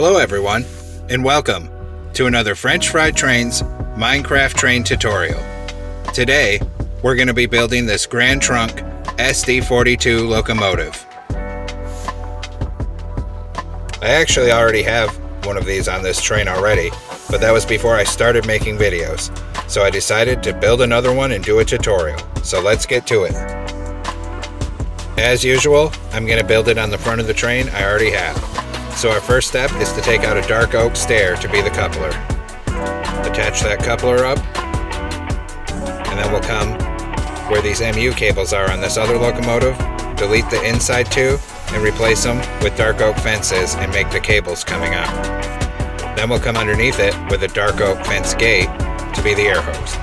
Hello everyone, and welcome to another French Fried Trains Minecraft train tutorial. Today, we're going to be building this Grand Trunk SD40-2 locomotive. I actually already have one of these on this train already, but that was before I started making videos, so I decided to build another one and do a tutorial. So let's get to it. As usual, I'm going to build it on the front of the train I already have. So our first step is to take out a dark oak stair to be the coupler. Attach that coupler up, and then we'll come where these MU cables are on this other locomotive, delete the inside two, and replace them with dark oak fences and make the cables coming out. Then we'll come underneath it with a dark oak fence gate to be the air hose.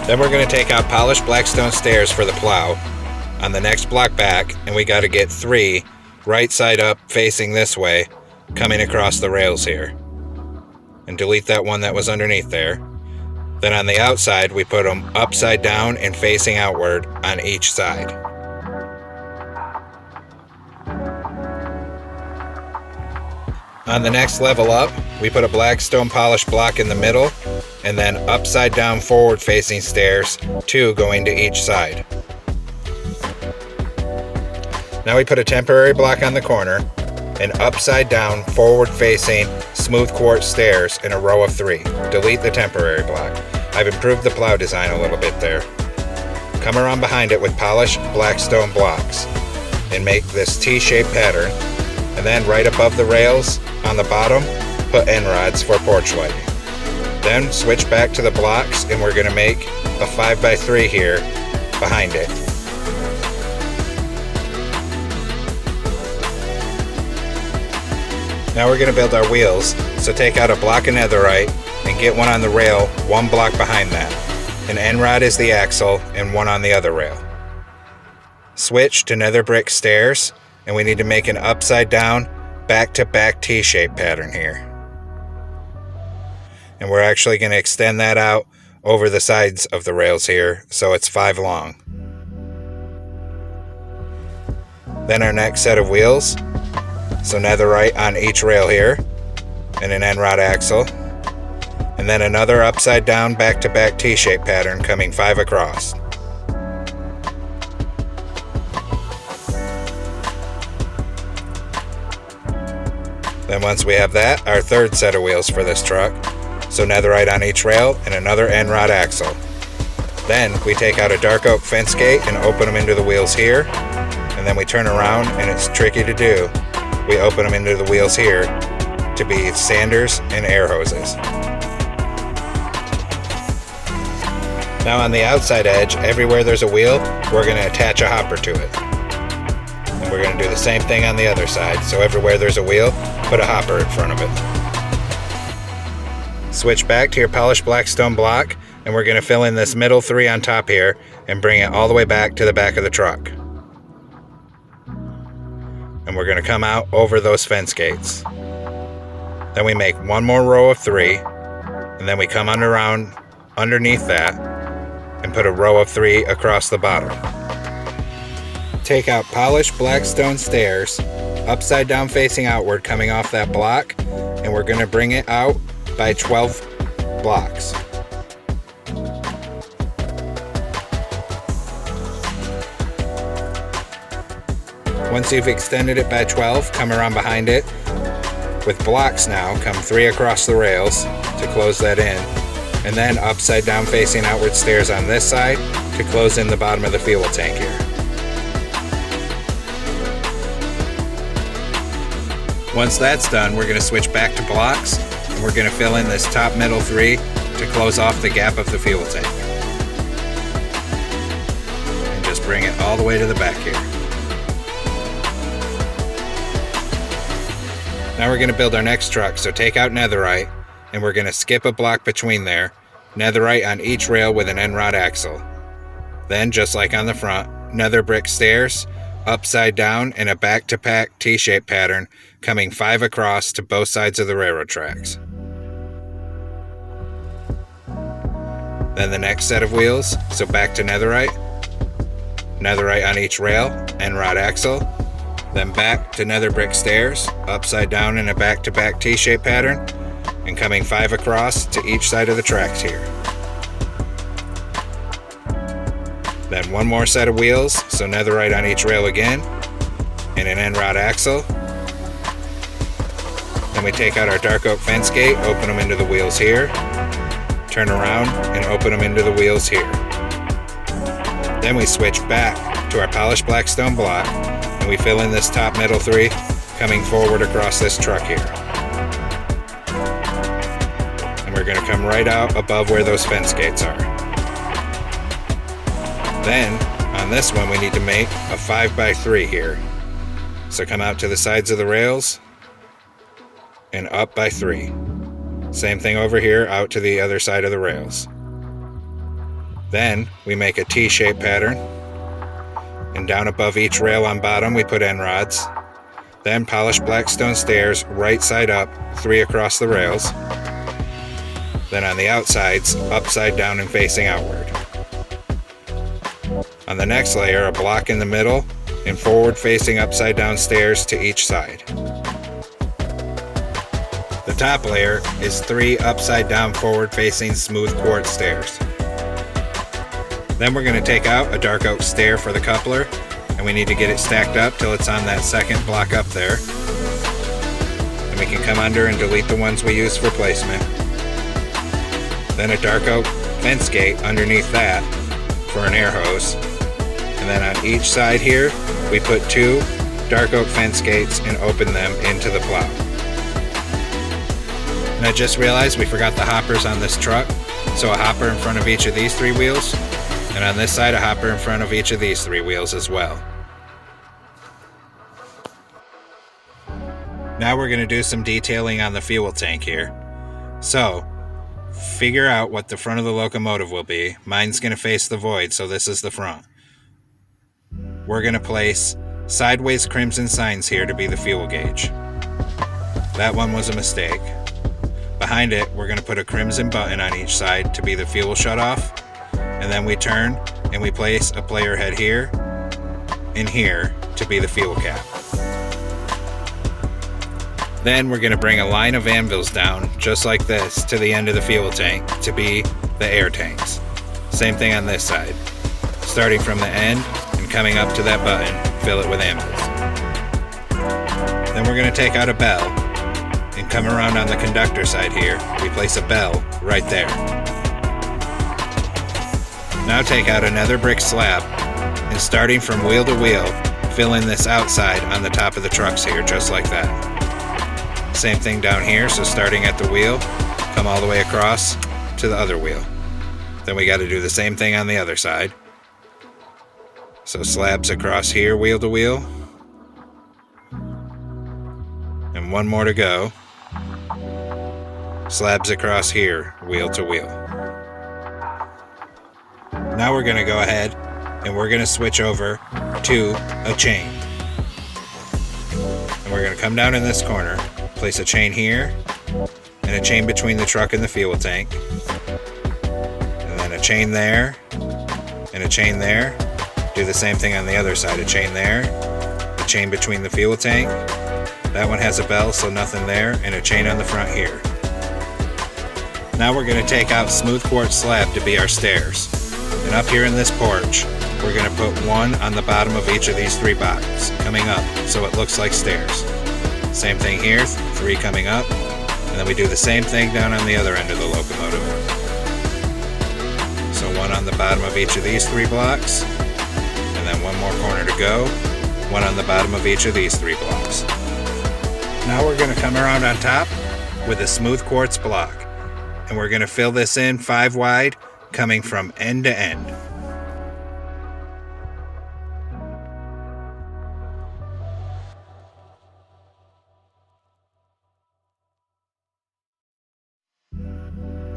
Then we're going to take out polished blackstone stairs for the plow on the next block back, and we got to get 3 right side up facing this way coming across the rails here, and delete that one that was underneath there. Then on the outside we put them upside down and facing outward on each side. On the next level up, we put a blackstone polished block in the middle, and then upside down forward facing stairs, 2 going to each side. Now we put a temporary block on the corner and upside down forward facing smooth quartz stairs in a row of 3. Delete the temporary block. I've improved the plow design a little bit there. Come around behind it with polished blackstone blocks and make this T-shaped pattern, and then right above the rails on the bottom put end rods for porch lighting. Then switch back to the blocks, and we're going to make a 5x3 here behind it. Now we're going to build our wheels, so take out a block of netherite and get one on the rail 1 block behind that. An end rod is the axle and one on the other rail. Switch to nether brick stairs, and we need to make an upside down back-to-back T-shaped pattern here. And we're actually going to extend that out over the sides of the rails here, so it's 5 long. Then our next set of wheels, so netherite on each rail here, and an end rod axle, and then another upside down back-to-back T-shaped pattern coming 5 across. Then once we have that, our third set of wheels for this truck, so netherite on each rail and another end rod axle. Then we take out a dark oak fence gate and open them into the wheels here, and then we turn around, and it's tricky to do. We open them into the wheels here to be sanders and air hoses. Now on the outside edge, everywhere there's a wheel, we're going to attach a hopper to it. And we're going to do the same thing on the other side. So everywhere there's a wheel, put a hopper in front of it. Switch back to your polished blackstone block, and we're going to fill in this middle 3 on top here and bring it all the way back to the back of the truck. And we're going to come out over those fence gates. Then we make 1 more row of 3, and then we come around underneath that and put a row of 3 across the bottom. Take out polished blackstone stairs, upside down facing outward coming off that block, and we're going to bring it out by 12 blocks. Once you've extended it by 12, come around behind it with blocks now, come 3 across the rails to close that in, and then upside down facing outward stairs on this side to close in the bottom of the fuel tank here. Once that's done, we're going to switch back to blocks, and we're going to fill in this top middle 3 to close off the gap of the fuel tank. And just bring it all the way to the back here. Now we're going to build our next truck, so take out netherite, and we're going to skip a block between there, netherite on each rail with an end rod axle. Then, just like on the front, nether brick stairs, upside down, and a back-to-back T-shaped pattern coming 5 across to both sides of the railroad tracks. Then the next set of wheels, so back to netherite on each rail, end rod axle, Then back to nether brick stairs, upside down in a back-to-back T-shaped pattern, and coming 5 across to each side of the tracks here. Then one more set of wheels, so netherite on each rail again, and an end rod axle. Then we take out our dark oak fence gate, open them into the wheels here, turn around and open them into the wheels here. Then we switch back to our polished black stone block, and we fill in this top middle 3 coming forward across this truck here. And we're going to come right out above where those fence gates are. Then on this one we need to make a 5x3 here. So come out to the sides of the rails and up by 3. Same thing over here, out to the other side of the rails. Then we make a T-shaped pattern, and down above each rail on bottom we put end rods. Then polished black stone stairs, right side up, 3 across the rails. Then on the outsides, upside down and facing outward. On the next layer, a block in the middle, and forward facing upside down stairs to each side. The top layer is 3 upside down forward facing smooth quartz stairs. Then we're going to take out a dark oak stair for the coupler, and we need to get it stacked up till it's on that second block up there. And we can come under and delete the ones we use for placement. Then a dark oak fence gate underneath that for an air hose. And then on each side here, we put 2 dark oak fence gates and open them into the plow. And I just realized we forgot the hoppers on this truck, so a hopper in front of each of these 3 wheels, and on this side a hopper in front of each of these 3 wheels as well. Now we're going to do some detailing on the fuel tank here. So, figure out what the front of the locomotive will be. Mine's going to face the void, so this is the front. We're going to place sideways crimson signs here to be the fuel gauge. That one was a mistake. Behind it, we're going to put a crimson button on each side to be the fuel shutoff. And then we turn and we place a player head here and here to be the fuel cap. Then we're going to bring a line of anvils down, just like this, to the end of the fuel tank to be the air tanks. Same thing on this side. Starting from the end and coming up to that button, fill it with anvils. Then we're going to take out a bell and come around on the conductor side here. We place a bell right there. Now take out another brick slab and starting from wheel to wheel, fill in this outside on the top of the trucks here, just like that. Same thing down here, so starting at the wheel, come all the way across to the other wheel. Then we got to do the same thing on the other side. So slabs across here, wheel to wheel. And one more to go. Slabs across here, wheel to wheel. Now we're going to go ahead and we're going to switch over to a chain. And we're going to come down in this corner, place a chain here, and a chain between the truck and the fuel tank. And then a chain there, and a chain there. Do the same thing on the other side, a chain there, a chain between the fuel tank. That one has a bell, so nothing there, and a chain on the front here. Now we're going to take out smooth quartz slab to be our stairs. And up here in this porch, we're going to put 1 on the bottom of each of these 3 boxes, coming up, so it looks like stairs. Same thing here, 3 coming up, and then we do the same thing down on the other end of the locomotive. So 1 on the bottom of each of these 3 blocks, and then 1 more corner to go, 1 on the bottom of each of these 3 blocks. Now we're going to come around on top with a smooth quartz block, and we're going to fill this in 5 wide, coming from end to end.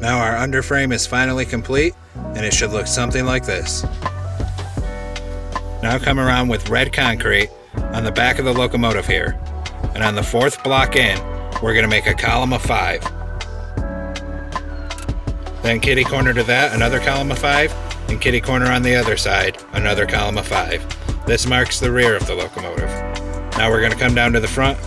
Now our underframe is finally complete, and it should look something like this. Now come around with red concrete on the back of the locomotive here, and on the 4th block in, we're going to make a column of 5. Then kitty corner to that, another column of 5, and kitty corner on the other side, another column of 5. This marks the rear of the locomotive. Now we're going to come down to the front,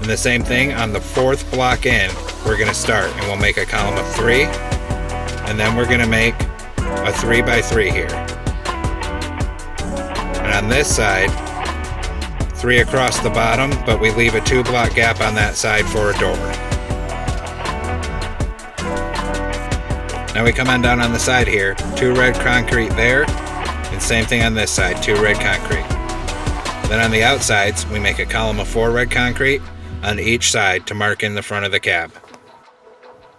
and the same thing on the fourth block in, we're going to start, and we'll make a column of 3, and then we're going to make a 3x3 here. And on this side, 3 across the bottom, but we leave a 2-block gap on that side for a door. Now we come on down on the side here, 2 red concrete there, and same thing on this side, 2 red concrete. Then on the outsides, we make a column of 4 red concrete on each side to mark in the front of the cab.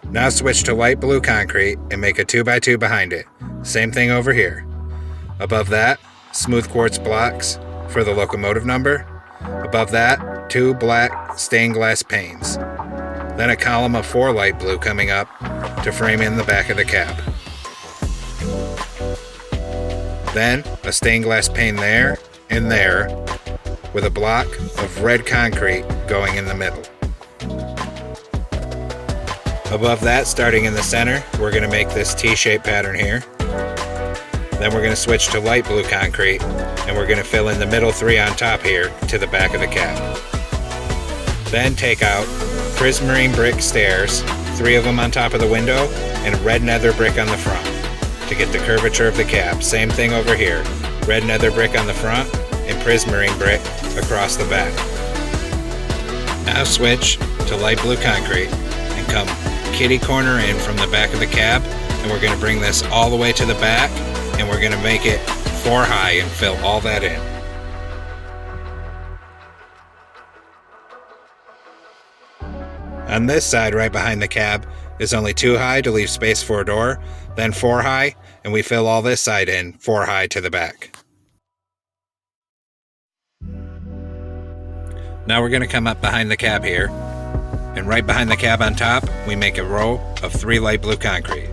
Now switch to light blue concrete and make a 2x2 behind it. Same thing over here. Above that, smooth quartz blocks for the locomotive number. Above that, 2 black stained glass panes. Then a column of 4 light blue coming up to frame in the back of the cab. Then a stained glass pane there and there with a block of red concrete going in the middle. Above that, starting in the center, we're going to make this T-shaped pattern here. Then we're going to switch to light blue concrete, and we're going to fill in the middle 3 on top here to the back of the cab. Then take out prismarine brick stairs, 3 of them on top of the window, and a red nether brick on the front to get the curvature of the cab. Same thing over here, red nether brick on the front and prismarine brick across the back. Now switch to light blue concrete and come kitty corner in from the back of the cab, and we're going to bring this all the way to the back, and we're going to make it 4 high and fill all that in. On this side right behind the cab is only 2 high to leave space for a door, then 4 high, and we fill all this side in 4 high to the back. Now we're going to come up behind the cab here, and right behind the cab on top, we make a row of 3 light blue concrete.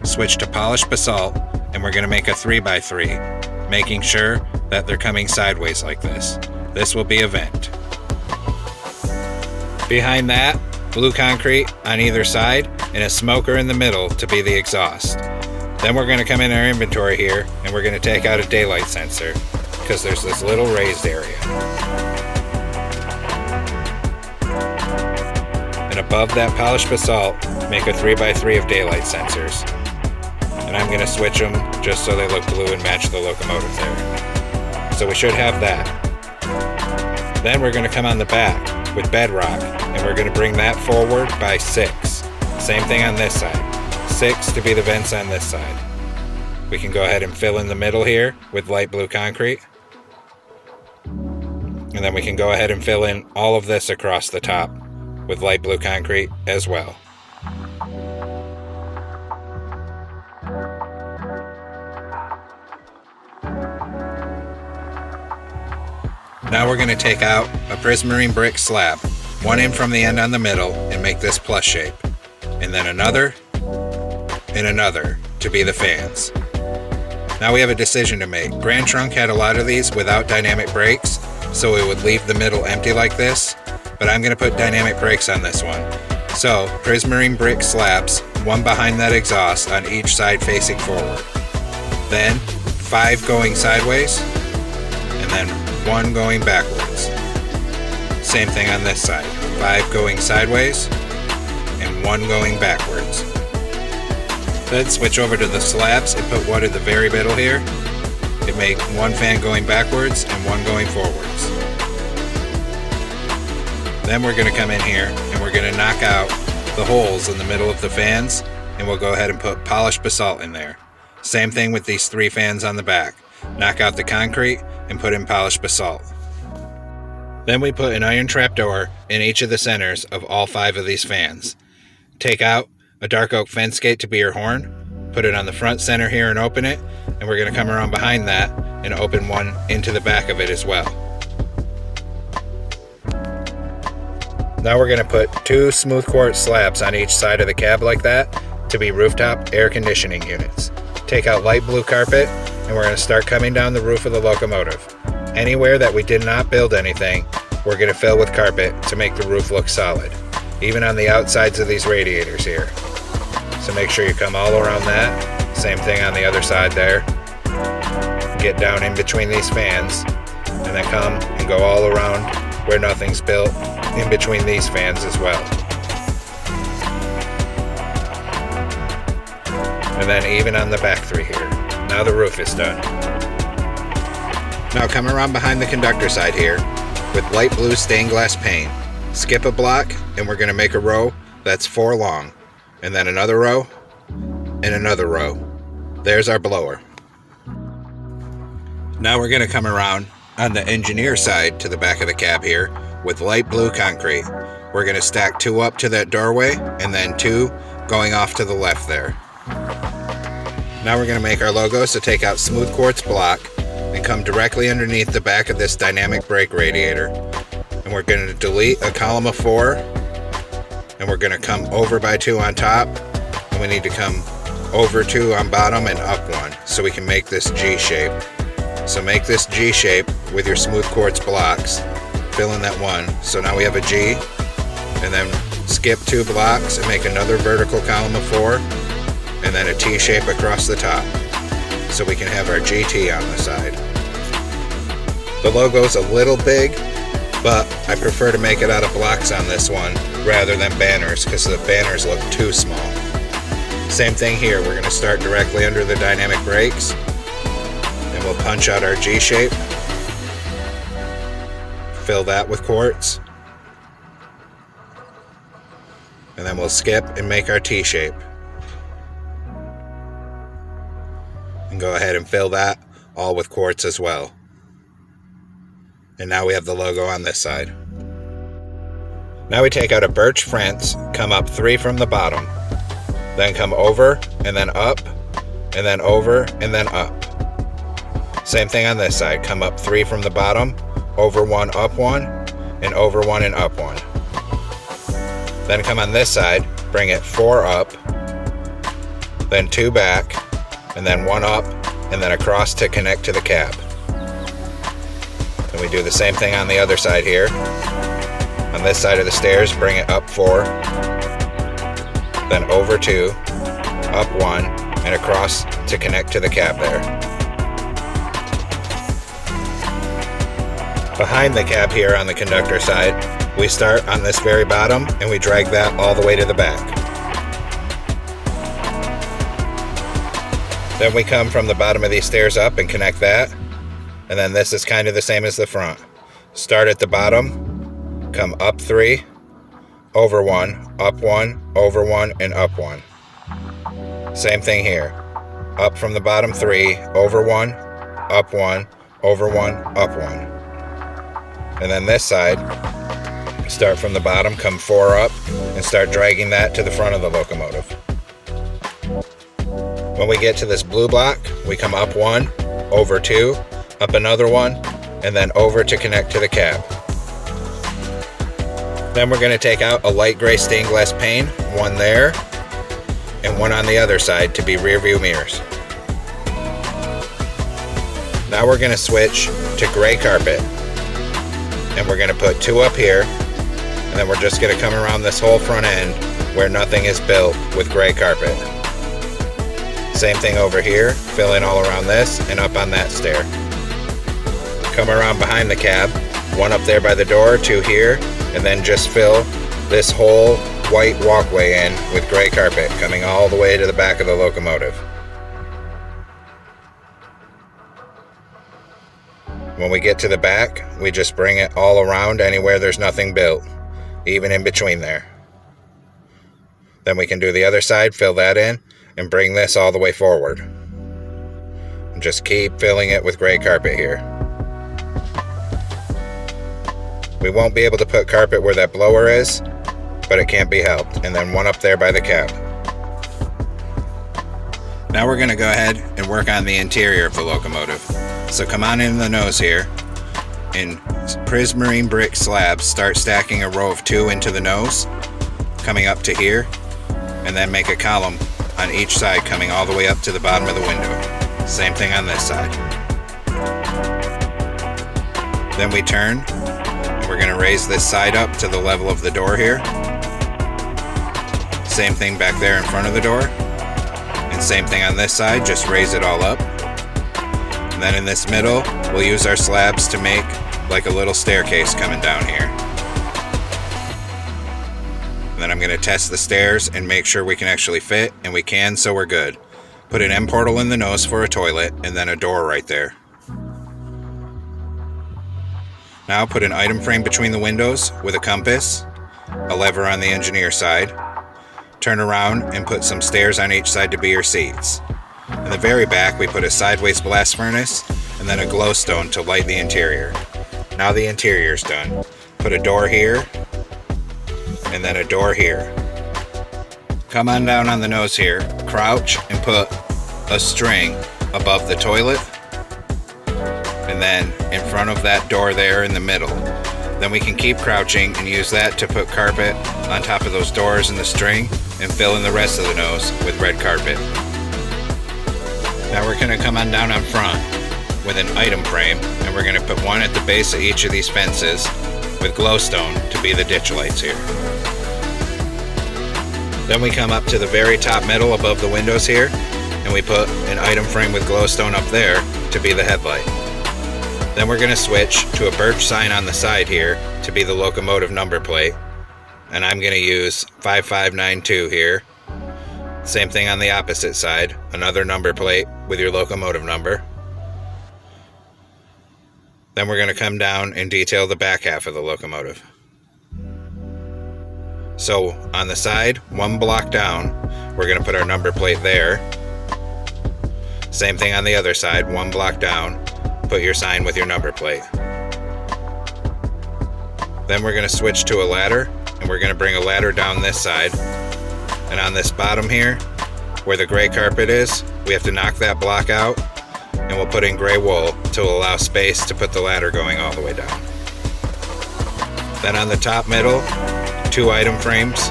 Switch to polished basalt, and we're going to make a 3x3, making sure that they're coming sideways like this. This will be a vent. Behind that, blue concrete on either side, and a smoker in the middle to be the exhaust. Then we're going to come in our inventory here, and we're going to take out a daylight sensor, because there's this little raised area. And above that polished basalt, make a 3x3 of daylight sensors. And I'm going to switch them just so they look blue and match the locomotive there. So we should have that. Then we're going to come on the back with bedrock, and we're going to bring that forward by 6. Same thing on this side. 6 to be the vents on this side. We can go ahead and fill in the middle here with light blue concrete. And then we can go ahead and fill in all of this across the top with light blue concrete as well. Now we're going to take out a prismarine brick slab, 1 in from the end on the middle, and make this plus shape. And then another, and another to be the fans. Now we have a decision to make. Grand Trunk had a lot of these without dynamic brakes, so it would leave the middle empty like this, but I'm going to put dynamic brakes on this one. So, prismarine brick slabs, 1 behind that exhaust on each side facing forward. Then, 5 going sideways, and then 1 going backwards. Same thing on this side, 5 going sideways, and 1 going backwards. Then switch over to the slabs and put 1 in the very middle here, and make 1 fan going backwards and 1 going forwards. Then we're going to come in here and we're going to knock out the holes in the middle of the fans, and we'll go ahead and put polished basalt in there. Same thing with these 3 fans on the back. Knock out the concrete and put in polished basalt. Then we put an iron trapdoor in each of the centers of all 5 of these fans. Take out a dark oak fence gate to be your horn, put it on the front center here and open it, and we're going to come around behind that and open 1 into the back of it as well. Now we're going to put 2 smooth quartz slabs on each side of the cab like that to be rooftop air conditioning units. Take out light blue carpet, and we're going to start coming down the roof of the locomotive. Anywhere that we did not build anything, we're going to fill with carpet to make the roof look solid, even on the outsides of these radiators here. So make sure you come all around that. Same thing on the other side there. Get down in between these fans, and then come and go all around where nothing's built in between these fans as well. And then even on the back 3 here. Now the roof is done. Now come around behind the conductor side here with light blue stained glass paint. Skip a block and we're going to make a row that's 4 long. And then another row and another row. There's our blower. Now we're going to come around on the engineer side to the back of the cab here with light blue concrete. We're going to stack 2 up to that doorway and then 2 going off to the left there. Now we're going to make our logo, so take out smooth quartz block and come directly underneath the back of this dynamic brake radiator. And we're going to delete a column of 4 and we're going to come over by 2 on top, and we need to come over 2 on bottom and up 1 so we can make this G shape. So make this G shape with your smooth quartz blocks, fill in that 1. So now we have a G, and then skip 2 blocks and make another vertical column of 4, and then a T shape across the top so we can have our GT on the side. The logo's a little big, but I prefer to make it out of blocks on this one rather than banners because the banners look too small. Same thing here, we're going to start directly under the dynamic brakes and we'll punch out our G shape, fill that with quartz, and then we'll skip and make our T shape. And go ahead and fill that all with quartz as well. And now we have the logo on this side. Now we take out a birch fence, come up 3 from the bottom, then come over and then up, and then over and then up. Same thing on this side, come up 3 from the bottom, over 1, up 1, and over 1 and up 1. Then come on this side, bring it 4 up, then 2 back, and then 1 up, and then across to connect to the cab. And we do the same thing on the other side here. On this side of the stairs, bring it up 4, then over 2, up 1, and across to connect to the cab there. Behind the cab here on the conductor side, we start on this very bottom and we drag that all the way to the back. Then we come from the bottom of these stairs up and connect that. And then this is kind of the same as the front. Start at the bottom, come up 3, over 1, up 1, over 1, and up 1. Same thing here. Up from the bottom 3, over 1, up 1, over 1, up 1. And then this side, start from the bottom, come 4 up, and start dragging that to the front of the locomotive. When we get to this blue block, we come up 1, over 2, up another 1, and then over to connect to the cab. Then we're going to take out a light gray stained glass pane, 1 there, and 1 on the other side to be rear view mirrors. Now we're going to switch to gray carpet, and we're going to put 2 up here, and then we're just going to come around this whole front end where nothing is built with gray carpet. Same thing over here, fill in all around this and up on that stair. Come around behind the cab, 1 up there by the door, 2 here, and then just fill this whole white walkway in with gray carpet coming all the way to the back of the locomotive. When we get to the back, we just bring it all around anywhere there's nothing built, even in between there. Then we can do the other side, fill that in, and bring this all the way forward. And just keep filling it with gray carpet here. We won't be able to put carpet where that blower is, but it can't be helped. And then 1 up there by the cab. Now we're going to go ahead and work on the interior of the locomotive. So come on in the nose here. In prismarine brick slabs, start stacking a row of 2 into the nose, coming up to here, and then make a column on each side coming all the way up to the bottom of the window. Same thing on this side. Then we turn, and we're going to raise this side up to the level of the door here. Same thing back there in front of the door. And same thing on this side, just raise it all up. And then in this middle, we'll use our slabs to make like a little staircase coming down here. And then I'm going to test the stairs and make sure we can actually fit, and we can, so we're good. Put an M portal in the nose for a toilet, and then a door right there. Now put an item frame between the windows with a compass, a lever on the engineer side. Turn around and put some stairs on each side to be your seats. In the very back we put a sideways blast furnace and then a glowstone to light the interior. Now the interior's done. Put a door here and then a door here. Come on down on the nose here, crouch and put a string above the toilet and then in front of that door there in the middle. Then we can keep crouching and use that to put carpet on top of those doors and the string and fill in the rest of the nose with red carpet. Now we're going to come on down front with an item frame, and we're going to put one at the base of each of these fences with glowstone to be the ditch lights here. Then we come up to the very top middle above the windows here, and we put an item frame with glowstone up there to be the headlight. Then we're going to switch to a birch sign on the side here to be the locomotive number plate. And I'm going to use 5592 here. Same thing on the opposite side, another number plate with your locomotive number. Then we're going to come down and detail the back half of the locomotive. So on the side, one block down, we're going to put our number plate there. Same thing on the other side, one block down. Put your sign with your number plate. Then we're going to switch to a ladder, and we're going to bring a ladder down this side. And on this bottom here, where the gray carpet is, we have to knock that block out, and we'll put in gray wool to allow space to put the ladder going all the way down. Then on the top middle, 2 item frames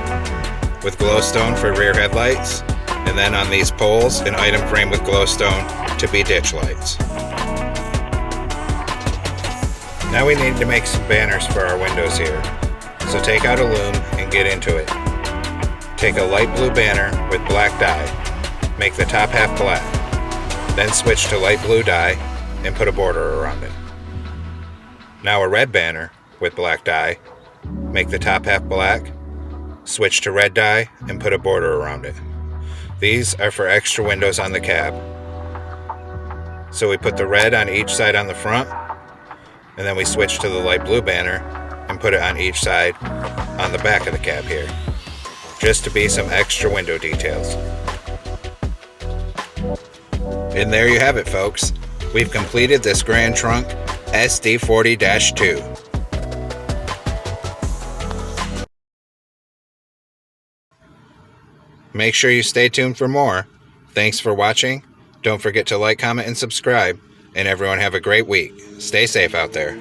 with glowstone for rear headlights, and then on these poles, an item frame with glowstone to be ditch lights. Now we need to make some banners for our windows here. So take out a loom and get into it. Take a light blue banner with black dye. Make the top half black. Then switch to light blue dye and put a border around it. Now a red banner with black dye. Make the top half black. Switch to red dye and put a border around it. These are for extra windows on the cab. So we put the red on each side on the front, and then we switch to the light blue banner and put it on each side on the back of the cab here, just to be some extra window details. And there you have it, folks. We've completed this Grand Trunk SD40-2. Make sure you stay tuned for more. Thanks for watching. Don't forget to like, comment, and subscribe. And everyone have a great week. Stay safe out there.